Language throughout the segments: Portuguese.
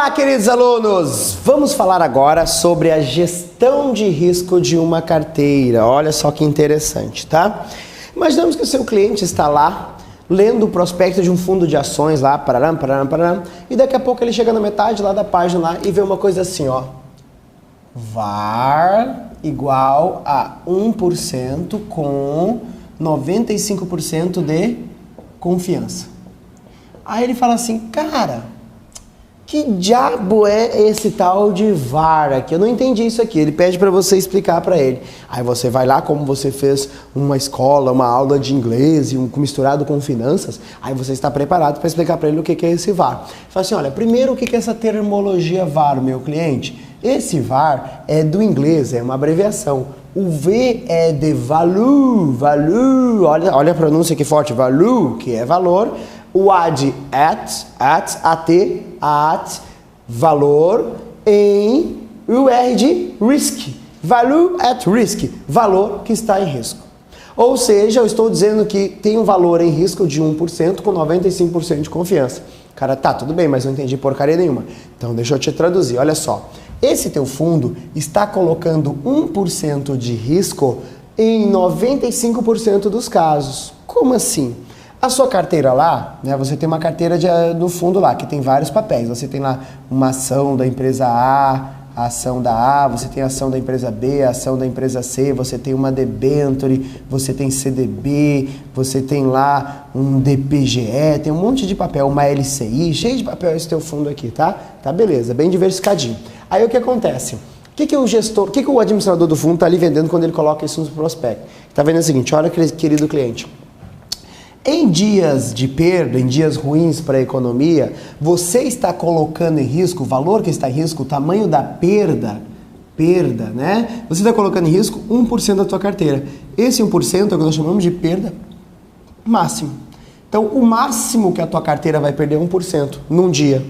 Olá, queridos alunos! Vamos falar agora sobre a gestão de risco de uma carteira. Olha só que interessante, tá? Imaginamos que o seu cliente está lá lendo o prospecto de um fundo de ações lá, pararam, e daqui a pouco ele chega na metade lá da página lá e vê uma coisa assim, ó. VaR igual a 1% com 95% de confiança. Aí ele fala assim, cara, que diabo é esse tal de VaR aqui? Eu não entendi isso aqui. Ele pede para você explicar para ele. Aí você vai lá, como você fez uma escola, uma aula de inglês misturado com finanças, aí você está preparado para explicar para ele o que é esse VaR. Fala assim, olha, primeiro o que é essa terminologia VaR, meu cliente? Esse VaR é do inglês, é uma abreviação. O V é de value, olha a pronúncia aqui forte, value, que é valor. O A de at, valor, em, o R de risk, value at risk, valor que está em risco. Ou seja, eu estou dizendo que tem um valor em risco de 1% com 95% de confiança. Cara, tá, tudo bem, mas não entendi porcaria nenhuma. Então deixa eu te traduzir, olha só. Esse teu fundo está colocando 1% de risco em 95% dos casos. Como assim? A sua carteira lá, né, você tem uma carteira do fundo lá, que tem vários papéis. Você tem lá uma ação da empresa A ação da A, você tem a ação da empresa B, a ação da empresa C, você tem uma debenture, você tem CDB, você tem lá um DPGE, tem um monte de papel, uma LCI, cheio de papel esse teu fundo aqui, tá? Tá beleza, bem diversificadinho. Aí o que acontece? O que o gestor, o que o administrador do fundo está ali vendendo quando ele coloca isso no prospecto? Está vendo o seguinte, olha querido cliente, em dias de perda, em dias ruins para a economia, você está colocando em risco, o valor que está em risco, o tamanho da perda, né? Você está colocando em risco 1% da tua carteira. Esse 1% é o que nós chamamos de perda máximo. Então, o máximo que a tua carteira vai perder é 1% num dia.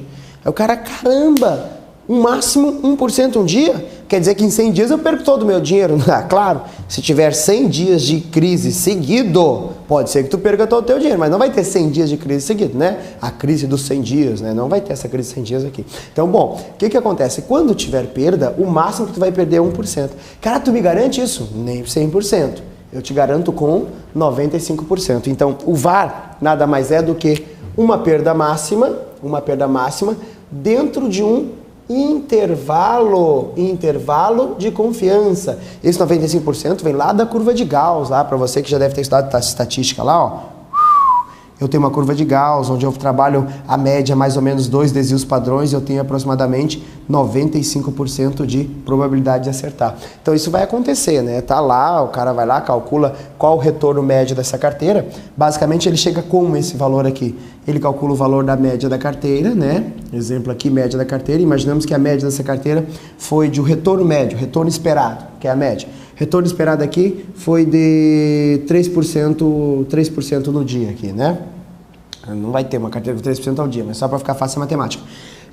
Aí o cara, caramba, um máximo 1% um dia? Quer dizer que em 100 dias eu perco todo o meu dinheiro? Ah, claro, se tiver 100 dias de crise seguido, pode ser que tu perca todo o teu dinheiro, mas não vai ter 100 dias de crise seguido, né? A crise dos 100 dias, né? Não vai ter essa crise de 100 dias aqui. Então, bom, o que acontece? Quando tiver perda, o máximo que tu vai perder é 1%. Cara, tu me garante isso? Nem 100%. Eu te garanto com 95%. Então, o VaR nada mais é do que uma perda máxima dentro de um intervalo de confiança. Esse 95% vem lá da curva de Gauss, lá para você que já deve ter estudado estatística lá, ó. Eu tenho uma curva de Gauss, onde eu trabalho a média mais ou menos 2 desvios padrões e eu tenho aproximadamente 95% de probabilidade de acertar. Então isso vai acontecer, né? Tá lá, o cara vai lá, calcula qual o retorno médio dessa carteira. Basicamente ele chega com esse valor aqui. Ele calcula o valor da média da carteira, né? Exemplo aqui, média da carteira. Imaginamos que a média dessa carteira foi de um retorno médio, retorno esperado, que é a média. Retorno esperado aqui foi de 3% no dia aqui, né? Não vai ter uma carteira com 3% ao dia, mas só para ficar fácil a matemática.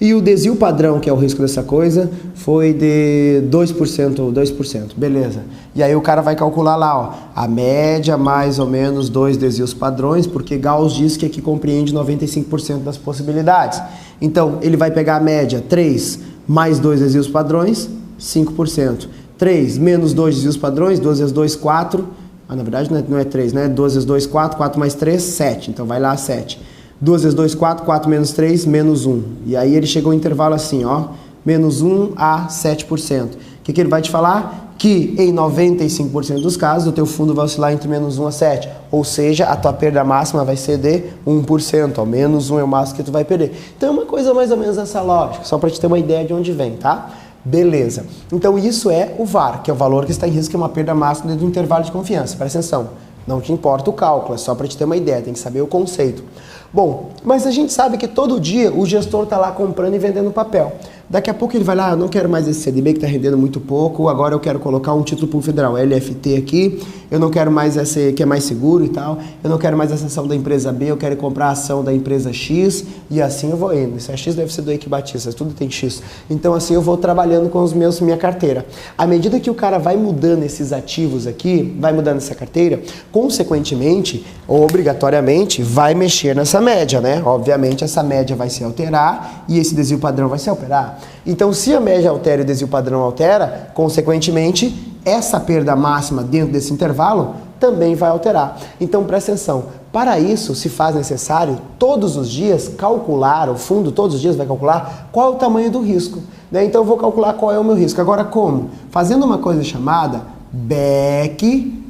E o desvio padrão, que é o risco dessa coisa, foi de 2%. Beleza. E aí o cara vai calcular lá, ó, a média mais ou menos 2 desvios padrões, porque Gauss diz que aqui compreende 95% das possibilidades. Então, ele vai pegar a média 3 mais 2 desvios padrões, 5%. 3 menos 2 desvios padrões, 2 vezes 2, 4. Ah, na verdade não é 3, né? 2 vezes 2, 4, 4 mais 3, 7. Então vai lá 7. 2 vezes 2, 4, 4 menos 3, menos 1. E aí ele chegou ao intervalo assim, ó. Menos 1 a 7%. O que ele vai te falar? Que em 95% dos casos o teu fundo vai oscilar entre menos 1 a 7. Ou seja, a tua perda máxima vai ser de 1%. Ó. Menos 1 é o máximo que tu vai perder. Então é uma coisa mais ou menos essa lógica. Só para te ter uma ideia de onde vem, tá? Beleza. Então isso é o VaR, que é o valor que está em risco, que é uma perda máxima dentro do intervalo de confiança. Presta atenção. Não te importa o cálculo, é só para te ter uma ideia, tem que saber o conceito. Bom, mas a gente sabe que todo dia o gestor está lá comprando e vendendo papel. Daqui a pouco ele vai lá, eu não quero mais esse CDB que está rendendo muito pouco, agora eu quero colocar um título público federal, LFT aqui, eu não quero mais esse que é mais seguro e tal, eu não quero mais essa ação da empresa B, eu quero comprar a ação da empresa X, e assim eu vou indo. Isso é X, deve ser do Eike Batista, tudo tem X. Então assim eu vou trabalhando com minha carteira. À medida que o cara vai mudando esses ativos aqui, vai mudando essa carteira, consequentemente, obrigatoriamente, vai mexer nessa média, né? Obviamente essa média vai se alterar e esse desvio padrão vai se alterar. Então se a média altera e o desvio padrão altera, consequentemente, essa perda máxima dentro desse intervalo também vai alterar. Então presta atenção, para isso se faz necessário todos os dias calcular, o fundo todos os dias vai calcular qual é o tamanho do risco, né? Então eu vou calcular qual é o meu risco. Agora como? Fazendo uma coisa chamada backtesting,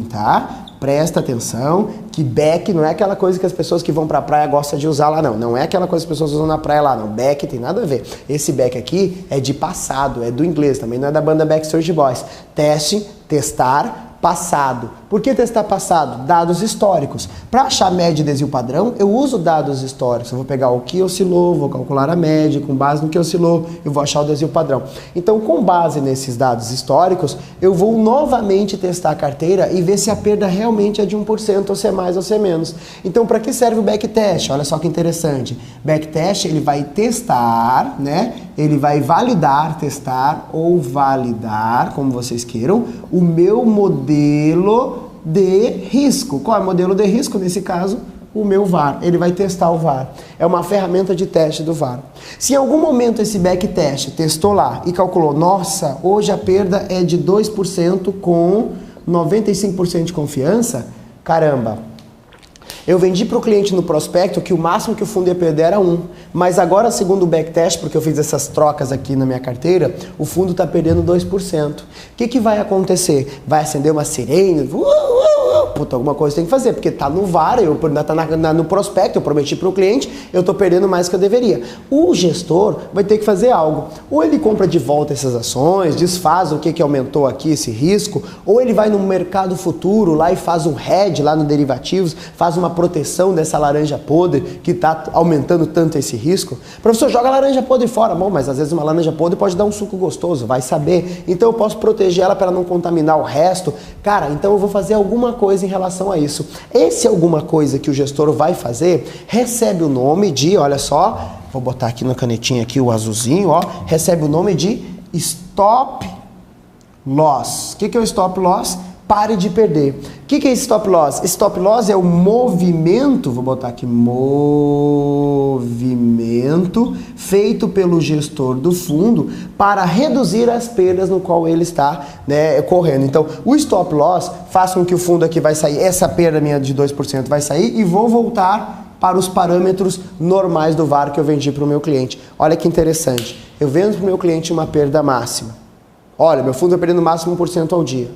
tá? Presta atenção que back não é aquela coisa que as pessoas que vão pra praia gostam de usar lá, não. Não é aquela coisa que as pessoas usam na praia lá, não. Back tem nada a ver. Esse back aqui é de passado, é do inglês, também não é da banda Backstreet Boys. Teste, testar, passado. Por que testar passado? Dados históricos. Para achar média e desvio padrão, eu uso dados históricos. Eu vou pegar o que oscilou, vou calcular a média, com base no que oscilou, eu vou achar o desvio padrão. Então, com base nesses dados históricos, eu vou novamente testar a carteira e ver se a perda realmente é de 1%, ou se é mais ou se é menos. Então, para que serve o backtest? Olha só que interessante. Backtest, ele vai testar, né? Ele vai validar, testar ou validar, como vocês queiram, o meu modelo de risco. Qual é o modelo de risco? Nesse caso, o meu VAR. Ele vai testar o VAR. É uma ferramenta de teste do VAR. Se em algum momento esse backtest testou lá e calculou, nossa, hoje a perda é de 2% com 95% de confiança, caramba, eu vendi para o cliente no prospecto que o máximo que o fundo ia perder era 1. Mas agora, segundo o backtest, porque eu fiz essas trocas aqui na minha carteira, o fundo está perdendo 2%. O que vai acontecer? Vai acender uma sirene? Puta, alguma coisa tem que fazer, porque está no VAR, está no prospecto, eu prometi para o cliente, eu estou perdendo mais que eu deveria. O gestor vai ter que fazer algo. Ou ele compra de volta essas ações, desfaz o que aumentou aqui esse risco, ou ele vai no mercado futuro lá e faz um hedge lá no derivativos, faz uma proteção dessa laranja podre que está aumentando tanto esse risco. Professor, joga a laranja podre fora. Bom, mas às vezes uma laranja podre pode dar um suco gostoso, vai saber. Então eu posso proteger ela para não contaminar o resto. Cara, então eu vou fazer alguma coisa em relação a isso. Esse alguma coisa que o gestor vai fazer recebe o nome de, olha só, vou botar aqui na canetinha aqui o azulzinho, ó, recebe o nome de stop loss. O que é o stop loss? Pare de perder. O que é esse stop loss? Stop loss é o movimento, vou botar aqui, movimento feito pelo gestor do fundo para reduzir as perdas no qual ele está, né, correndo. Então, o stop loss faz com que o fundo aqui vai sair, essa perda minha de 2% vai sair e vou voltar para os parâmetros normais do VAR que eu vendi para o meu cliente. Olha que interessante. Eu vendo para o meu cliente uma perda máxima. Olha, meu fundo está perdendo máximo 1% ao dia.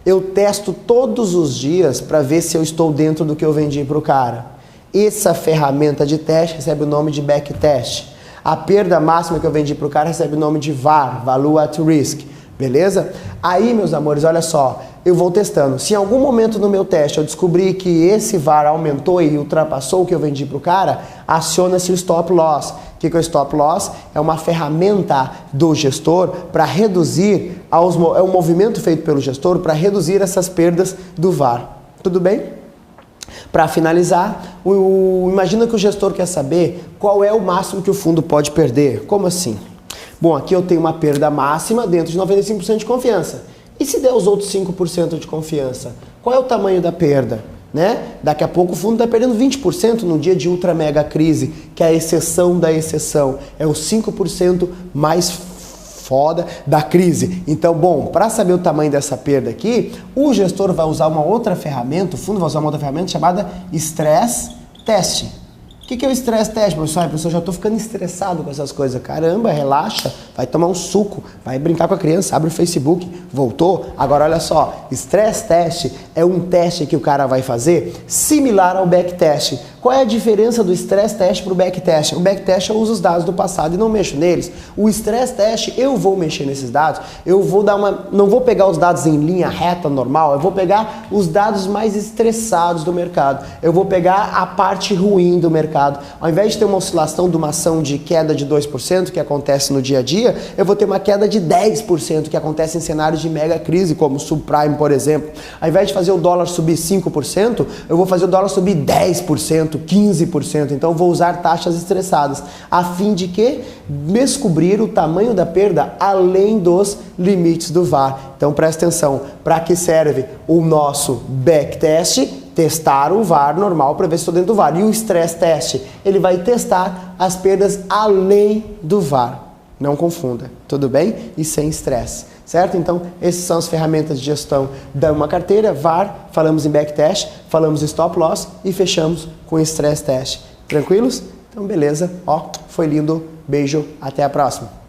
Eu testo todos os dias para ver se eu estou dentro do que eu vendi para o cara. Essa ferramenta de teste recebe o nome de backtest. A perda máxima que eu vendi para o cara recebe o nome de VAR, Value at Risk. Beleza? Aí, meus amores, olha só, eu vou testando. Se em algum momento no meu teste eu descobrir que esse VAR aumentou e ultrapassou o que eu vendi para o cara, aciona-se o stop loss. O que é o stop loss? É uma ferramenta do gestor para reduzir, é um movimento feito pelo gestor para reduzir essas perdas do VAR. Tudo bem? Para finalizar, imagina que o gestor quer saber qual é o máximo que o fundo pode perder. Como assim? Bom, aqui eu tenho uma perda máxima dentro de 95% de confiança. E se der os outros 5% de confiança? Qual é o tamanho da perda? Né? Daqui a pouco o fundo está perdendo 20% num dia de ultra mega crise, que é a exceção da exceção. É o 5% mais foda da crise. Então, bom, para saber o tamanho dessa perda aqui, o gestor vai usar uma outra ferramenta, o fundo vai usar uma outra ferramenta chamada Stress Test. O que é o Stress Test, professor? Professor, já estou ficando estressado com essas coisas. Caramba, relaxa, vai tomar um suco, vai brincar com a criança, abre o Facebook, voltou. Agora, olha só, Stress Test é um teste que o cara vai fazer similar ao backtest. Qual é a diferença do stress test para o backtest? O backtest eu uso os dados do passado e não mexo neles. O stress test eu vou mexer nesses dados, eu vou dar não vou pegar os dados em linha reta normal, eu vou pegar os dados mais estressados do mercado, eu vou pegar a parte ruim do mercado. Ao invés de ter uma oscilação de uma ação de queda de 2% que acontece no dia a dia, eu vou ter uma queda de 10% que acontece em cenários de mega crise, como subprime, por exemplo. Ao invés de fazer o dólar subir 5%, eu vou fazer o dólar subir 10%, 15%. Então eu vou usar taxas estressadas, a fim de que descobrir o tamanho da perda além dos limites do VaR. Então presta atenção, para que serve o nosso backtest? Testar o VaR normal para ver se estou dentro do VaR. E o stress test, ele vai testar as perdas além do VaR. Não confunda, tudo bem? E sem estresse, certo? Então, essas são as ferramentas de gestão de uma carteira, VaR, falamos em backtest, falamos em stop loss e fechamos com stress test. Tranquilos? Então, beleza. Ó, foi lindo. Beijo, até a próxima.